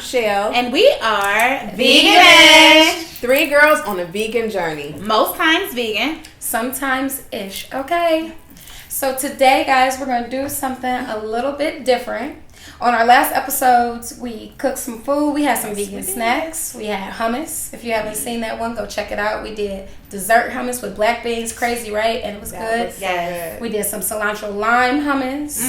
Shell. And we are Veganish. 3 girls on a vegan journey. Most times vegan. Sometimes ish. Okay. So today, guys, we're going to do something a little bit different. On our last episodes, we cooked some food. We had some vegan snacks. We had hummus. If you haven't seen that one, go check it out. We did dessert hummus with black beans. Crazy, right? And it was good. Was so good. We did some cilantro lime hummus.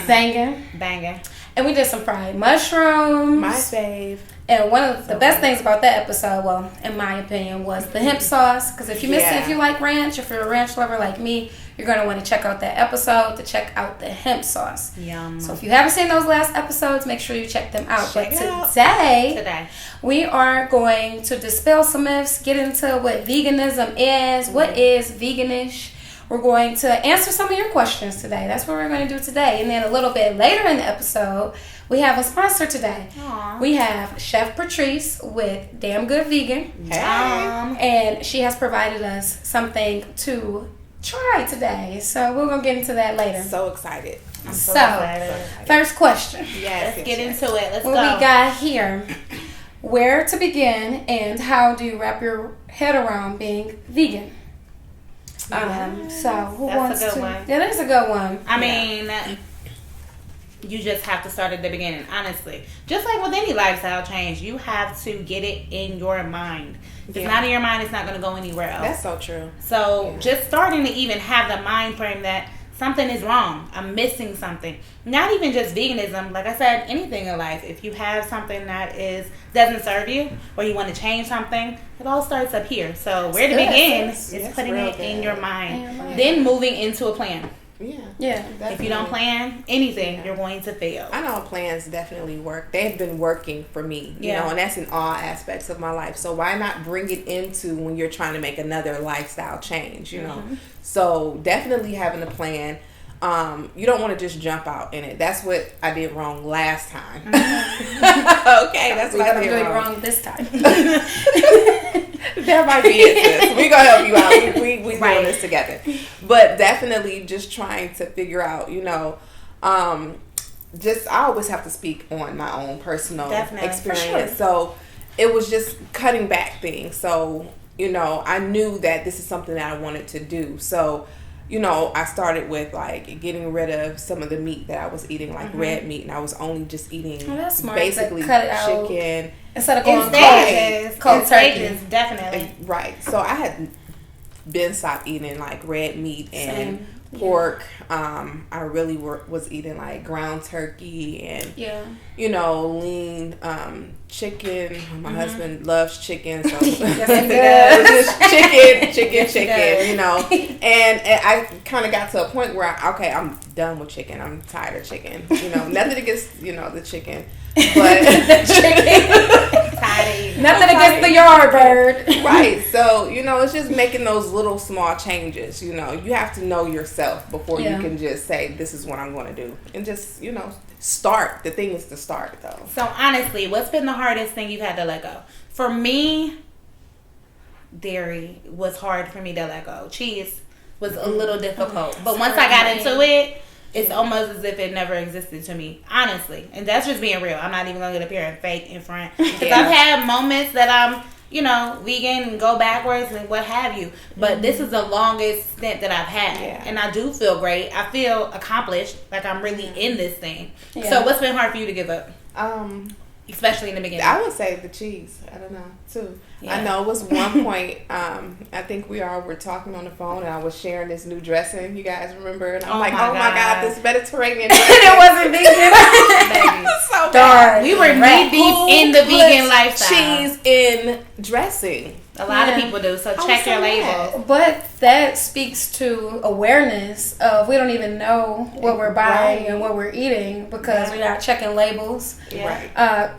Banging. And we did some fried mushrooms. My fave. And one of the best things about that episode, well, in my opinion, was the hemp sauce. Because if you missed it, if you like ranch, if you're a ranch lover like me, you're going to want to check out that episode to check out the hemp sauce. Yum. So if you haven't seen those last episodes, make sure you check them out. Check but it out. today, we are going to dispel some myths, get into what veganism is, what is veganish. We're going to answer some of your questions today. That's what we're going to do today. And then a little bit later in the episode, we have a sponsor today. Aww. We have Chef Patrice with Damn Good Vegan. Hey. And she has provided us something to try today. So we're going to get into that later. So excited. I'm so So, excited. First question. Yes. Let's get into it. Let's What go. we got here. Where to begin and how do you wrap your head around being vegan? So who That's wants a good to? one. That is a good one. I mean, you just have to start at the beginning, honestly. Just like with any lifestyle change, you have to get it in your mind. If it's not in your mind, it's not going to go anywhere else. That's so true. So just starting to even have the mind frame that something is wrong. I'm missing something. Not even just veganism. Like I said, anything in life. If you have something that doesn't serve you or you want to change something, it all starts up here. So where to begin is putting it in your mind. Then moving into a plan. Yeah. If you don't plan anything, you're going to fail. I know plans definitely work. They've been working for me, you know, and that's in all aspects of my life. So why not bring it into when you're trying to make another lifestyle change, you know? So definitely having a plan. You don't want to just jump out in it. That's what I did wrong last time. Okay, that's what I did wrong this time. That might be it, sis. We're going to help you out. We doing this together. But definitely just trying to figure out, you know, I always have to speak on my own personal experience. So it was just cutting back things. So, you know, I knew that this is something that I wanted to do. So, you know, I started with like getting rid of some of the meat that I was eating, like red meat, and I was only just eating basically cut it out. chicken. Instead of going cold turkey. Definitely. Right. So I had been stopped eating like red meat and pork. I really was eating like ground turkey and you know, lean chicken. My husband loves chicken, so chicken, you know. And I kind of got to a point where I'm done with chicken. I'm tired of chicken. You know, nothing against, you know, the chicken, but nothing against the yard bird. Right. So, you know, it's just making those little small changes. You know, you have to know yourself before you can just say, this is what I'm going to do. And just, you know, start. The thing is to start, though. So, honestly, what's been the hardest thing you've had to let go? For me, dairy was hard for me to let go. Cheese was a little difficult. But once I got into it, it's almost as if it never existed to me, honestly. And that's just being real. I'm not even going to get up here and fake in front. Because I've had moments that I'm, you know, vegan and go backwards and what have you. But this is the longest stint that I've had. And I do feel great. I feel accomplished. Like I'm really in this thing. So what's been hard for you to give up? Especially in the beginning. I would say the cheese. I don't know, too. I know it was one point, I think we all were talking on the phone and I was sharing this new dressing. You guys remember? And I'm oh my God, this Mediterranean dressing. It wasn't vegan. So darn. We were knee deep in the vegan lifestyle. Cheese in dressing. A lot of people do, so check your label. But that speaks to awareness of we don't even know what we're buying and what we're eating because we're not checking labels. Right.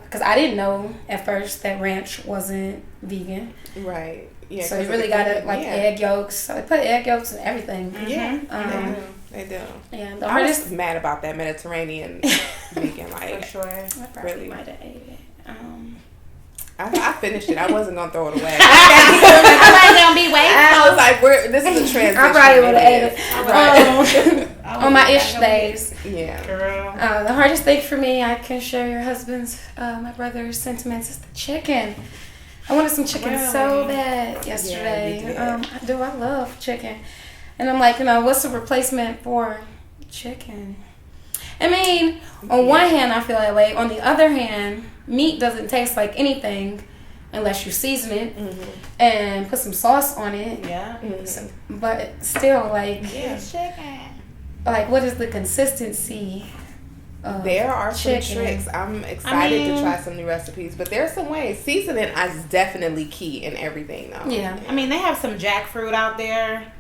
Because I didn't know at first that ranch wasn't vegan. Right. Yeah. So you really got to egg yolks. So they put egg yolks in everything. Yeah. They do. Yeah. The I hardest. was mad about that Mediterranean vegan. Like, for sure. I probably really might have ate it. I finished it. I wasn't gonna throw it away. I'm not gonna be waiting. I was like, "This is a transition." I probably would have ate it. I on my ish days. Yeah. Girl. The hardest thing for me, I can share your husband's, my brother's sentiments, is the chicken. I wanted some chicken so bad yesterday. Yeah, I love chicken. And I'm like, what's the replacement for chicken? I mean, on one hand, I feel that way. On the other hand, meat doesn't taste like anything unless you season it and put some sauce on it. Yeah. So, but still, like, chicken. Like, what is the consistency of there are chicken? some tricks. I'm excited to try some new recipes, but there's some ways. Seasoning is definitely key in everything, though. Yeah. I mean, they have some jackfruit out there.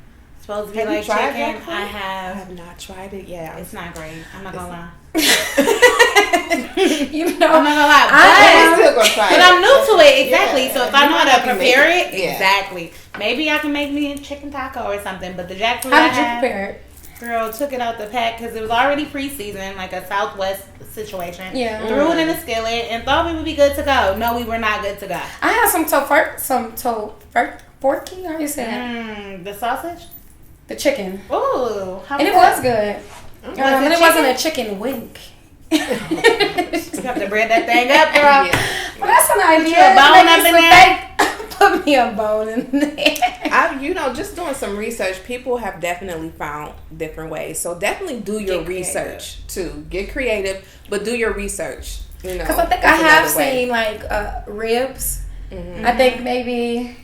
Supposed to be Have you like tried chicken. jackfruit? I I have. have not tried it yet. It's not great. I'm not gonna lie. You know, I'm not gonna lie. I'm still gonna try it. But I'm new to it, exactly. Yeah. So if I know how to prepare it, Yeah. exactly. Maybe I can make me a chicken taco or something. But the jackfruit how I did you had, prepare it? girl, took it out the pack because it was already pre-seasoned, like a Southwest situation. Yeah. Threw it in a skillet and thought we would be good to go. No, we were not good to go. I had some tofurkey. How do you say that? The sausage? The chicken. Ooh. How And it that? was good. Was And it it wasn't chicken? a chicken wink. You have to bread that thing up, girl. Yeah. Well, that's an idea. you a bone Make up in some there? steak. Put me a bone in there. Just doing some research, people have definitely found different ways. So definitely do your research too. Get creative, but do your research. Because I think I have seen like ribs. I think maybe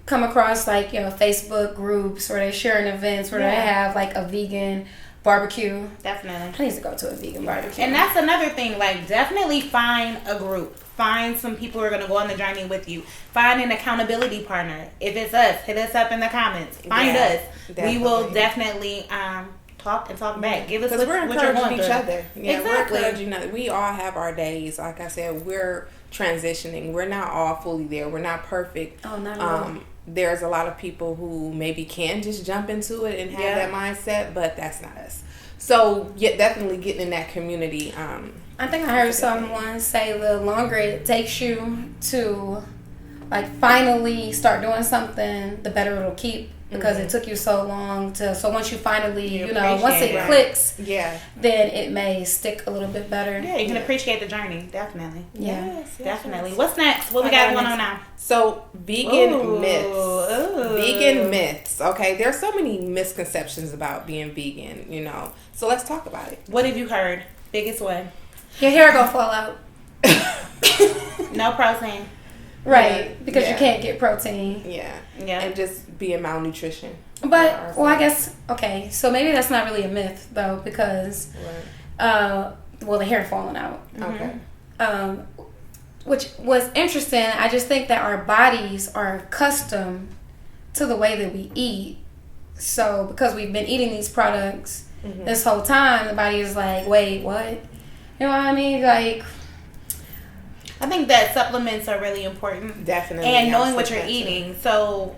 come across like Facebook groups where they're sharing events where they have like a vegan barbecue. Definitely. I need to go to a vegan barbecue. And that's another thing. Like, definitely find a group. Find some people who are going to go on the journey with you. Find an accountability partner. If it's us, hit us up in the comments. Find us. Definitely. We will definitely talk and talk back. Give us what we're you're encouraging going each through. other. Yeah, Exactly. We're encouraging. We all have our days. Like I said, we're transitioning. We're not all fully there. We're not perfect. Oh, not at all. There's a lot of people who maybe can just jump into it and have that mindset, but that's not us. So, definitely getting in that community. I think I heard someone say the longer it takes you to like finally start doing something, the better it'll keep. Because it took you so long so once you finally, once it clicks, then it may stick a little bit better. Yeah, you can appreciate the journey, definitely. Yes, Definitely. What's next? What we got going on now? So, vegan myths. Vegan myths. Okay, there are so many misconceptions about being vegan, So, let's talk about it. What have you heard? Biggest one. Your hair gonna fall out. No protein. Right, because you can't get protein. Yeah. Yeah. And just being malnutrition. But, I guess, okay, so maybe that's not really a myth, though, because, the hair falling out. Okay. Which was interesting. I just think that our bodies are accustomed to the way that we eat. So, because we've been eating these products this whole time, the body is like, wait, what? You know what I mean? Like, I think that supplements are really important. Definitely. And knowing what you're eating. So,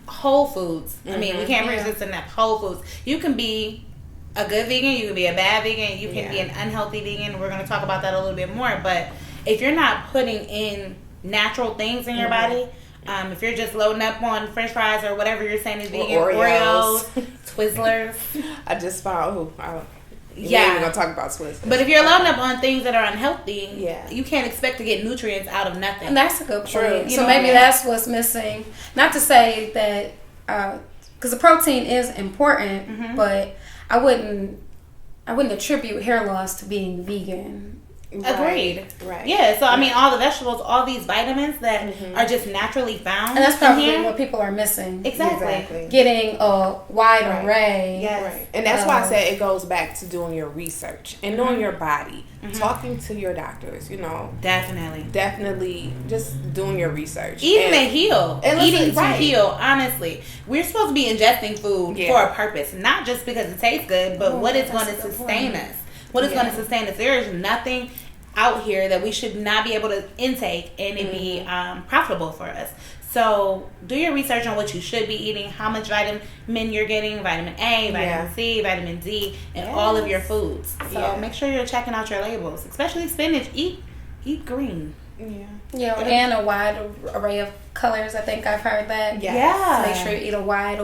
whole foods. I mean, we can't resist enough whole foods. You can be a good vegan. You can be a bad vegan. You can be an unhealthy vegan. We're going to talk about that a little bit more. But if you're not putting in natural things in your body, if you're just loading up on French fries or whatever you're saying is vegan, Oreos, Twizzlers. I just found We're going to talk about Twizzlers. But if you're loading up on things that are unhealthy, Yeah. you can't expect to get nutrients out of nothing. and that's a good point. You So know maybe what I mean? that's what's missing. Not to say that, because the protein is important, but I wouldn't attribute hair loss to being vegan. Agreed. Right. Yeah, so I mean, all the vegetables, all these vitamins that are just naturally found. And that's probably in here. what people are missing. Exactly. Getting a wide array. Yes. Right. And that's why I said it goes back to doing your research and knowing your body, talking to your doctors, Definitely just doing your research. Eating to heal. Eating to right. heal, honestly. We're supposed to be ingesting food Yeah. for a purpose, not just because it tastes good, but what is going to sustain us. What is going to sustain us? There is nothing out here that we should not be able to intake and it be profitable for us. So do your research on what you should be eating, how much vitamin you're getting, vitamin A, vitamin C, vitamin D, and all of your foods. So make sure you're checking out your labels, especially spinach. Eat green. Yeah, and a wide array of colors. I think I've heard that. Yeah. So make sure you eat a wide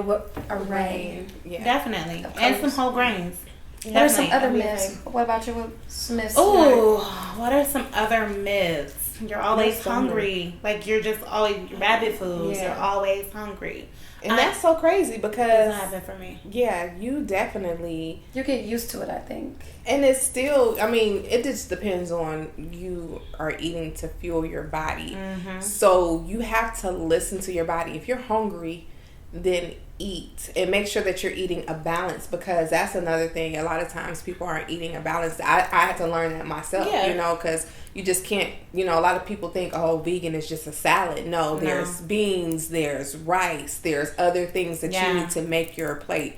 array. Yeah. Definitely. And some whole grains. What are some other myths? What about you? What's myths? Oh, what are some other myths? You're always hungry. Like, you're just always rabbit foods. You're always hungry. And that's so crazy because it doesn't happen for me. Yeah, you definitely get used to it, I think. And it's still, I mean, it just depends on you are eating to fuel your body. Mm-hmm. So you have to listen to your body. If you're hungry, then eat and make sure that you're eating a balance, because that's another thing. A lot of times people aren't eating a balance. I had to learn that myself, you know, because you just can't, you know, a lot of people think, oh, vegan is just a salad. No, there's beans, there's rice, there's other things that you need to make your plate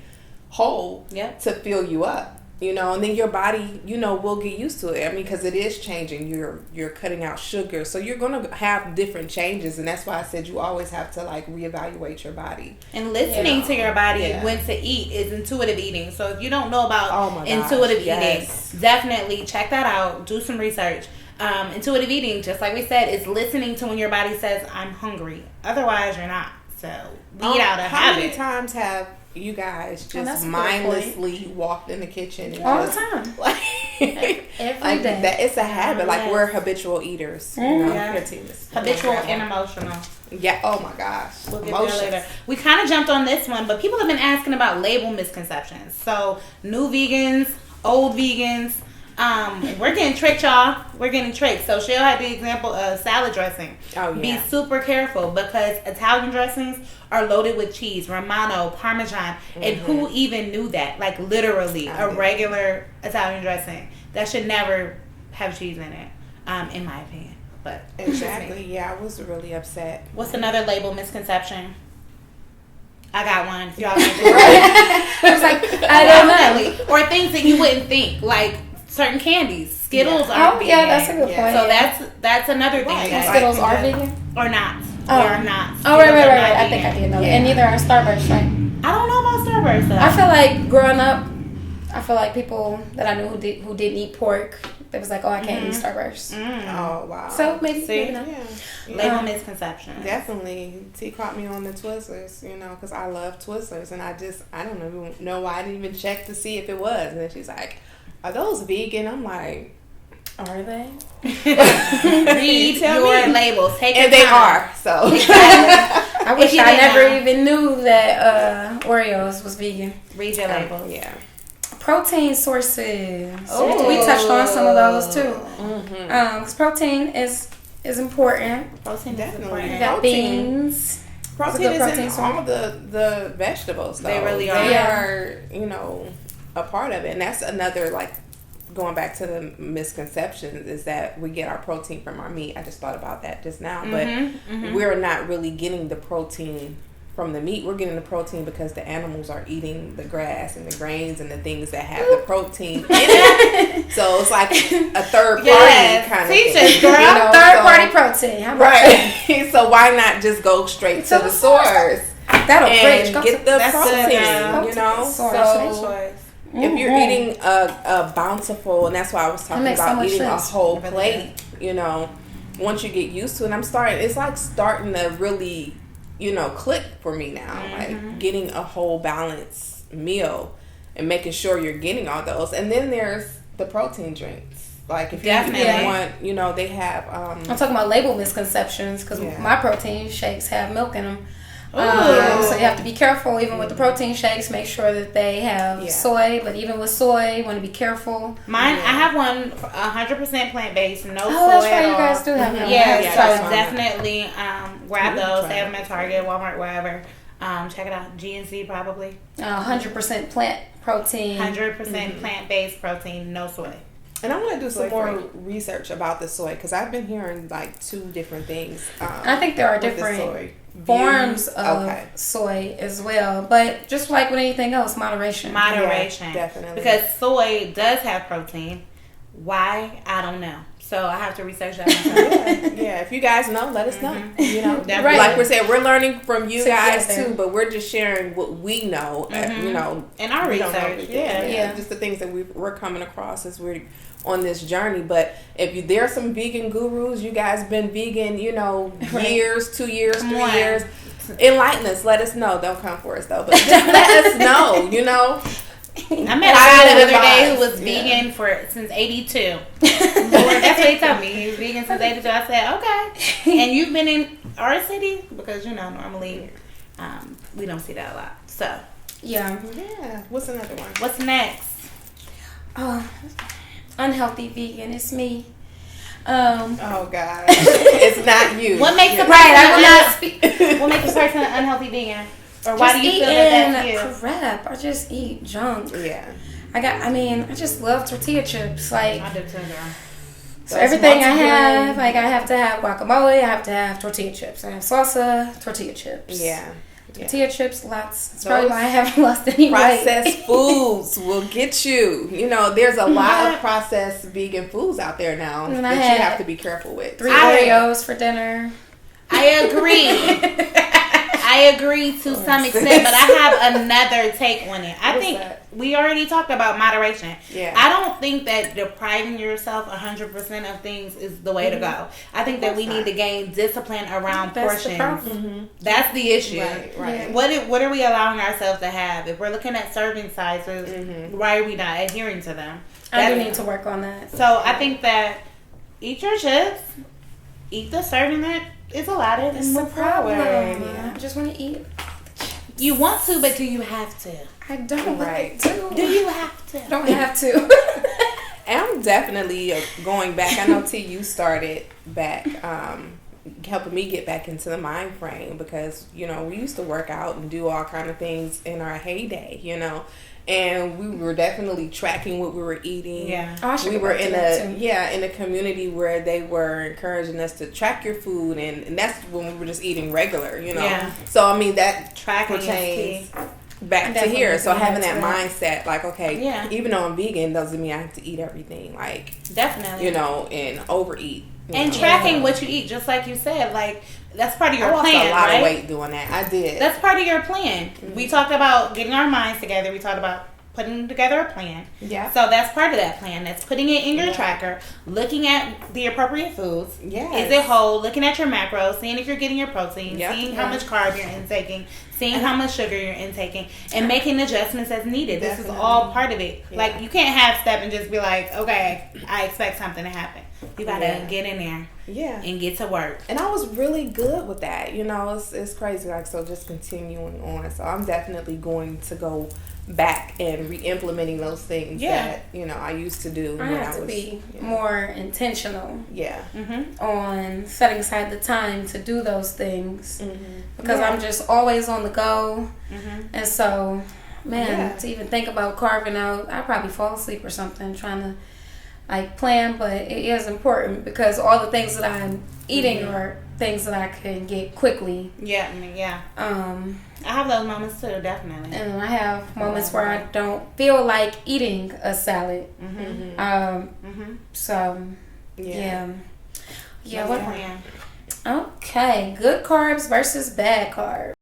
whole to fill you up. You know, and then your body, you know, will get used to it. I mean, because it is changing. You're cutting out sugar. So you're going to have different changes. And that's why I said you always have to, like, reevaluate your body. And listening to your body when to eat is intuitive eating. So if you don't know about intuitive eating, definitely check that out. Do some research. Intuitive eating, just like we said, is listening to when your body says, I'm hungry. Otherwise, you're not. So weed out a habit. How many times have you guys just mindlessly walked in the kitchen and all the time, every day? That it's a habit. Like, we're habitual eaters. You know? Habitual and emotional. Yeah. Oh my gosh. We'll get there later. We kind of jumped on this one, but people have been asking about label misconceptions. So new vegans, old vegans. We're getting tricked, y'all. We're getting tricked. So Shell had the example of salad dressing. Oh, yeah. Be super careful, because Italian dressings are loaded with cheese, Romano, Parmesan, and who even knew that? Like, literally, a regular Italian dressing that should never have cheese in it, in my opinion. But exactly, I was really upset. What's another label misconception? I got one. Y'all I was like, I don't know. Or things that you wouldn't think, like certain candies. Skittles are vegan. Yeah, that's a good point. So that's another thing. Skittles are vegan? Or not. Or not. Oh, right. I think I did know that. And neither are Starbursts, right? I don't know about Starbursts, though. I feel like growing up, people that I knew who didn't eat pork, they was like, oh, I can't eat Starbursts. Oh, wow. So maybe not. Label misconceptions. Definitely. T caught me on the Twizzlers, you know, because I love Twizzlers. And I don't even know why I didn't even check to see if it was. And then she's like, are those vegan? I'm like, are they? Read your labels. Take and they are. So I wish I never even knew that Oreos was vegan. Read your labels. Yeah. Protein sources. Oh. We touched on some of those too. Because protein is important. Protein definitely. You got beans. Protein is in all the vegetables. Though. They really are. They are, you know, a part of it. And that's another, like, going back to the misconceptions, is that we get our protein from our meat. I just thought about that just now. But we're not really getting the protein from the meat. We're getting the protein because the animals are eating the grass and the grains and the things that have the protein in it. So it's like a third party kind of thing. Girl. You know, third party protein. How about that? So why not just go straight to the source? That'll and get the protein, you know? So if you're eating a bountiful, and that's why I was talking about eating a whole plate, you know, once you get used to it, it's like starting to really, you know, click for me now. Like getting a whole balanced meal and making sure you're getting all those. And then there's the protein drinks. Like if you want, you know, they have. I'm talking about label misconceptions, because my protein shakes have milk in them. So you have to be careful even with the protein shakes. Make sure that they have soy, but even with soy, you want to be careful. Mine, I have one 100% plant-based, no soy that's right, at all. You guys do have so definitely grab those. They have them at Target, Walmart, wherever. Check it out. GNC probably. 100% plant protein. 100% plant-based protein, no soy. And I want to do some more research about the soy, because I've been hearing like two different things. I think there are different forms of soy as well, but just like with anything else, moderation. Definitely. Because soy does have protein. Why? I don't know. So I have to research that myself. If you guys know, let us know. You know, like we said, we're learning from you guys too, but we're just sharing what we know. You know, in our research. Just the things that we're coming across as we're on this journey. But if there are some vegan gurus, you guys been vegan, you know, years, 2 years, 3 years, enlighten us. Let us know. Don't come for us though, but just let us know. You know. I met a guy the other day who was vegan since 82. That's what he told me. He was vegan since 82. I said, okay. And you've been in our city? Because, normally we don't see that a lot. So. Yeah. What's another one? What's next? Unhealthy vegan. It's me. Oh God, it's not you. What makes a person I will not speak. What makes a person an unhealthy vegan? Or why do you feel that's you? Crap. I just eat junk. Yeah. I just love tortilla chips. Like, I do too, girl. So everything I have, I have to have guacamole. I have to have tortilla chips. I have salsa, tortilla chips. Yeah. Tortilla chips, lots. That's probably why I haven't lost any weight. Processed foods will get you. There's a lot of processed vegan foods out there now that you have to be careful with. 3 Oreos for dinner. I agree to some extent, but I have another take on it. I think we already talked about moderation. Yeah. I don't think that depriving yourself 100% of things is the way to go. I think that we need to gain discipline around portions. That's the issue. Right. What are we allowing ourselves to have? If we're looking at serving sizes, why are we not adhering to them? I do need to work on that. So I think that eat your chips, eat the serving that is allotted, and move forward. I just want to eat. You want to, but do you have to? I don't want to. Do you have to? I don't have to. And I'm definitely going back. I know T, you started back helping me get back into the mind frame because, we used to work out and do all kind of things in our heyday, and we were definitely tracking what we were eating. Yeah. We were in a community where they were encouraging us to track your food, and that's when we were just eating regular, Yeah. So that Tracking pertains back to here. So having that mindset, like, okay, even though I'm vegan, doesn't mean I have to eat everything, like, definitely, and overeat. And tracking what you eat, just like you said, like, that's part of your plan, I lost a lot of weight doing that. I did. That's part of your plan. We talked about getting our minds together. We talked about putting together a plan. Yeah. So that's part of that plan. That's putting it in your tracker, looking at the appropriate foods. Yeah. Is it whole? Looking at your macros, seeing if you're getting your protein, seeing how much carb you're intaking, seeing how much sugar you're intaking, and making adjustments as needed. Definitely. This is all part of it. Yeah. Like, you can't half step and just be like, okay, I expect something to happen. You gotta get in there. Yeah. And get to work. And I was really good with that. It's crazy. Like, so just continuing on. So I'm definitely going to go back and re-implementing those things that, I used to do. I have to be more intentional. Yeah. On setting aside the time to do those things. Because I'm just always on the go. And so, to even think about carving out, I'd probably fall asleep or something trying to plan, but it is important because all the things that I'm eating are things that I can get quickly. Yeah. I have those moments too, definitely. And I have moments where I don't feel like eating a salad. So, what plan? Okay, good carbs versus bad carbs.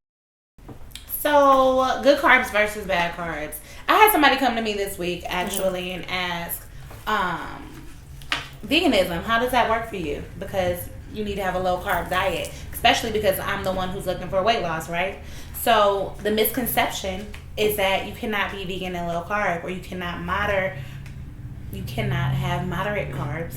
So, good carbs versus bad carbs. I had somebody come to me this week actually and ask, veganism, how does that work for you? Because you need to have a low carb diet, especially because I'm the one who's looking for weight loss, right? So the misconception is that you cannot be vegan and low carb, or you cannot have moderate carbs,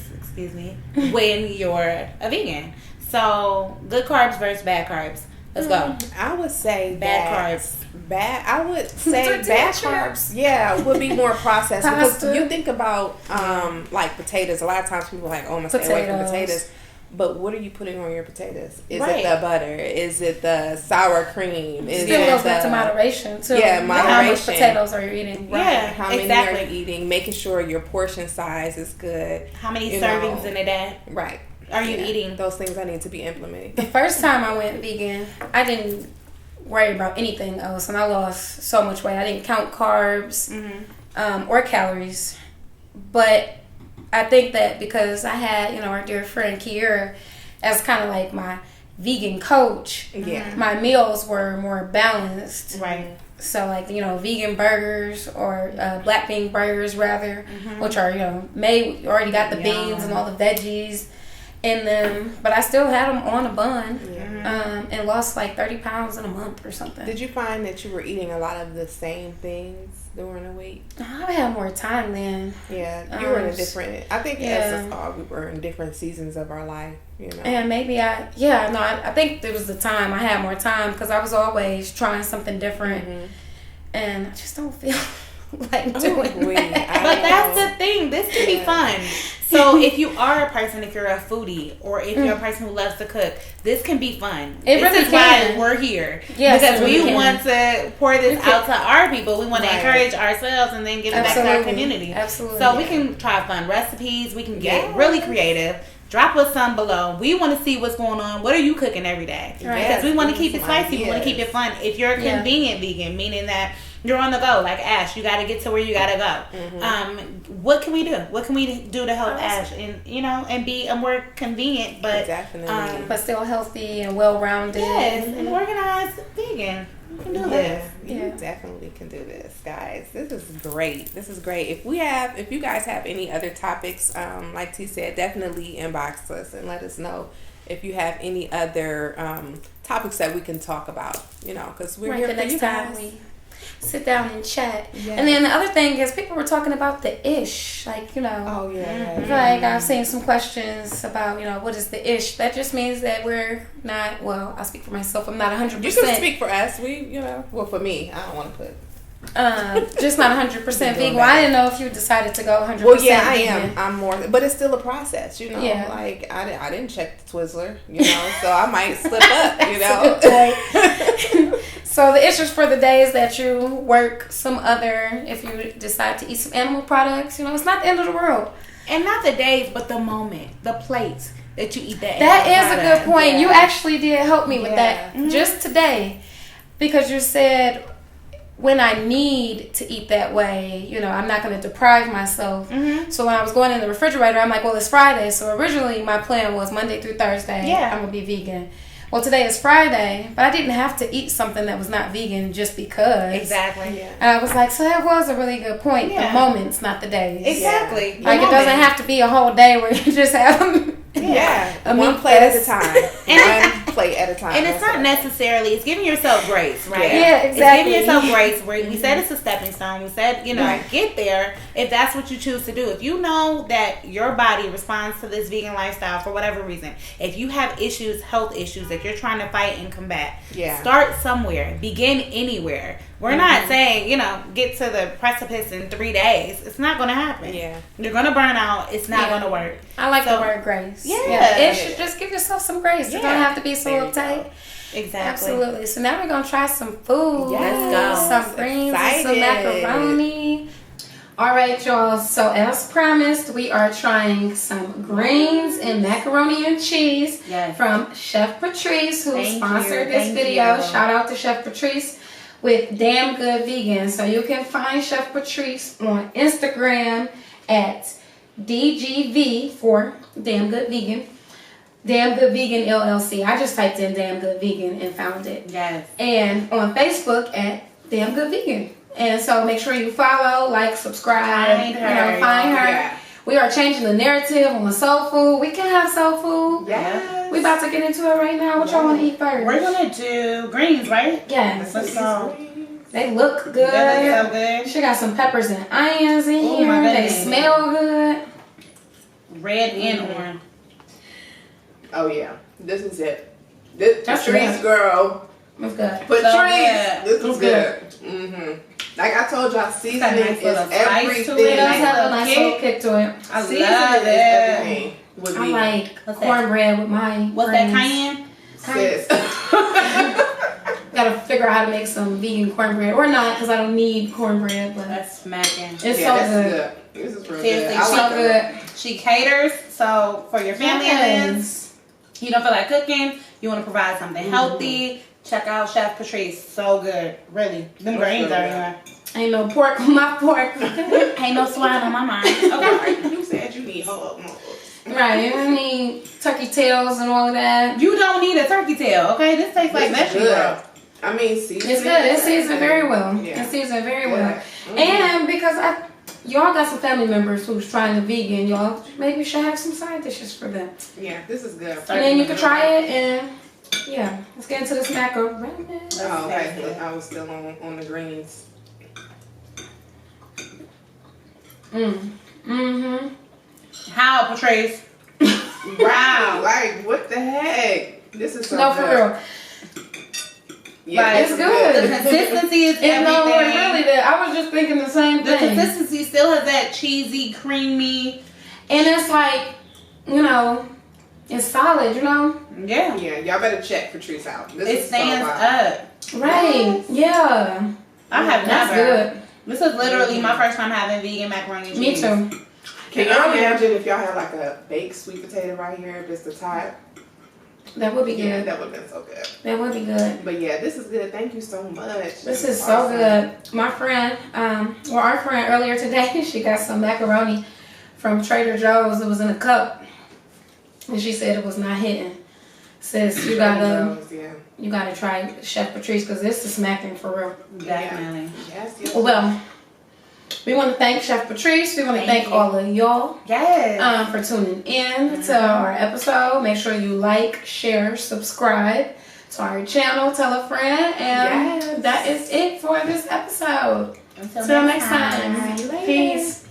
when you're a vegan. So good carbs versus bad carbs. Let's go. I would say bad carbs. I would say bad carbs. Would be more processed because you think about like potatoes. A lot of times people are like, oh, I'm gonna stay away from potatoes. But what are you putting on your potatoes? Is it the butter? Is it the sour cream? It still goes back to moderation too. Yeah, moderation. How much potatoes are you eating? Right. Yeah, how many are you eating? Making sure your portion size is good. How many servings in a day? Right. Are you eating? Those things I need to be implementing. The first time I went vegan, I didn't worry about anything else, and I lost so much weight. I didn't count carbs or calories, but I think that because I had, our dear friend Kiera as kind of like my vegan coach, my meals were more balanced. Right. So like, vegan burgers or black bean burgers rather, which are, made, you already got the beans and all the veggies in them, but I still had them on a bun. and lost like 30 pounds in a month or something. Did you find that you were eating a lot of the same things during the week? I had more time then. Yeah, you were in a different. I think as a called, we were in different seasons of our life. You know. And maybe I think there was the time I had more time because I was always trying something different, and I just don't feel like doing that. But that's the thing. This can be fun. So if you are a person, if you're a foodie, or if you're a person who loves to cook, this can be fun. This is why we're here. Yes, because we want to pour this out to our people. We want to encourage ourselves and then give it back to our community. Absolutely. So we can try fun recipes. We can get really creative. Drop us some below. We want to see what's going on. What are you cooking every day? Because we want to keep it spicy. We want to keep it fun. If you're a convenient vegan, meaning that you're on the go, like Ash, you got to get to where you got to go. What can we do? What can we do to help Ash and and be a more convenient, but but still healthy and well-rounded, and organized vegan? You can do this. You definitely can do this, guys. This is great. This is great. If you guys have any other topics, like T said, definitely inbox us and let us know if you have any other topics that we can talk about. Because we're here for you guys. Sit down and chat. And then the other thing is people were talking about the ish, like like I've seen some questions about what is the ish. That just means that we're not, well, I'll speak for myself, I'm not 100%. You can speak for us. Well, for me, I don't want to put just not 100% vegan. Well, I didn't know if you decided to go 100% well, yeah, vegan. I am. I'm more, but it's still a process, like I didn't check the Twizzler, so I might slip up, So the issues for the days that you work some other, if you decide to eat some animal products, it's not the end of the world. And not the days, but the moment, the plates that you eat that. That is a good point. You actually did help me with that just today, because you said when I need to eat that way, I'm not going to deprive myself. So when I was going in the refrigerator, I'm like, well, it's Friday. So originally my plan was Monday through Thursday, I'm going to be vegan. Well, today is Friday, but I didn't have to eat something that was not vegan just because. Exactly. And I was like, so that was a really good point. The moments, not the days. Exactly. Like, it doesn't have to be a whole day where you just have one plate at a time. One plate at a time. And it's not necessarily, it's giving yourself grace, right? Yeah, exactly. It's giving yourself grace. Where we said it's a stepping stone. We said, get there if that's what you choose to do. If you know that your body responds to this vegan lifestyle for whatever reason, if you have issues, health issues that you're trying to fight and combat, start somewhere. Begin anywhere. We're not saying, get to the precipice in 3 days. It's not going to happen. You're going to burn out. It's not going to work. I like the word grace. It should just give yourself some grace. You don't have to be so uptight. Exactly. Absolutely. So now we're going to try some food. Let's go. Some greens and some macaroni. All right, y'all. So as promised, we are trying some greens and macaroni and cheese from Chef Patrice, who sponsored this video. Shout out to Chef Patrice with Damn Good Vegan. So you can find Chef Patrice on Instagram at DGV for Damn Good Vegan. Damn Good Vegan LLC. I just typed in Damn Good Vegan and found it. Yes. And on Facebook at Damn Good Vegan. And so make sure you follow, like, subscribe, find her. Yeah. We are changing the narrative on soul food. We can have soul food. Yes. We about to get into it right now. What y'all want to eat first? We're going to do greens, right? Yes. Let's go. They look good. They look so good. She got some peppers and onions in here. My goodness. They smell good. Red and orange. Oh, yeah. This is it. This Patrice good. Girl. It's good. Patrice. This is good. Like I told y'all, seasoning is everything. It does have a nice little kick to it. I love it. I like cornbread with my What's that, cayenne? Sis. Gotta figure out how to make some vegan cornbread. Or not, because I don't need cornbread. But that's smacking. It's so good. This is real Seriously, good. So good. She caters, so for your family events, you don't feel like cooking, you want to provide something healthy, check out Chef Patrice. So good. Really. Them greens are anyway. Ain't no pork on my pork. Ain't no swine on my mind. Okay. You said you need whole milk. Right. I need turkey tails and all of that. You don't need a turkey tail, okay? This tastes like vegetable. I mean, seasoning. It's good. It's seasoned very well. Yeah. It's seasoned very well. And because y'all got some family members who's trying to vegan, y'all maybe should have some side dishes for them. Yeah, this is good. And then you can try it and Yeah, let's get into this macaroni. Oh, okay. I was still on the greens. Mm-hmm. How, Patrice? Wow. Like, what the heck? This is so No, for good. real. Yeah, Like, it's good. The consistency is everything. No, really, I was just thinking the same The thing. consistency still has that cheesy, creamy. And it's like, you know, it's solid, you know? Yeah. Yeah, y'all better check Patrice out. This It is stands so wild. up. Right. Yeah. I have That's never. good. This is literally my first time having vegan macaroni and Me cheese. too. Can y'all imagine if y'all had like a baked sweet potato right here, just the top? That would be Yeah, good. that would have been so good. That would be good. But yeah, this is good. Thank you so much. This is so good. My friend, our friend earlier today, she got some macaroni from Trader Joe's. It was in a cup. And she said it was not hitting. Sis, you gotta try Chef Patrice because this is smacking for real. Definitely. Yes. Well, we want to thank Chef Patrice. We want to thank all of y'all for tuning in to our episode. Make sure you like, share, subscribe to our channel. Tell a friend. And that is it for this episode. Until next time. Peace.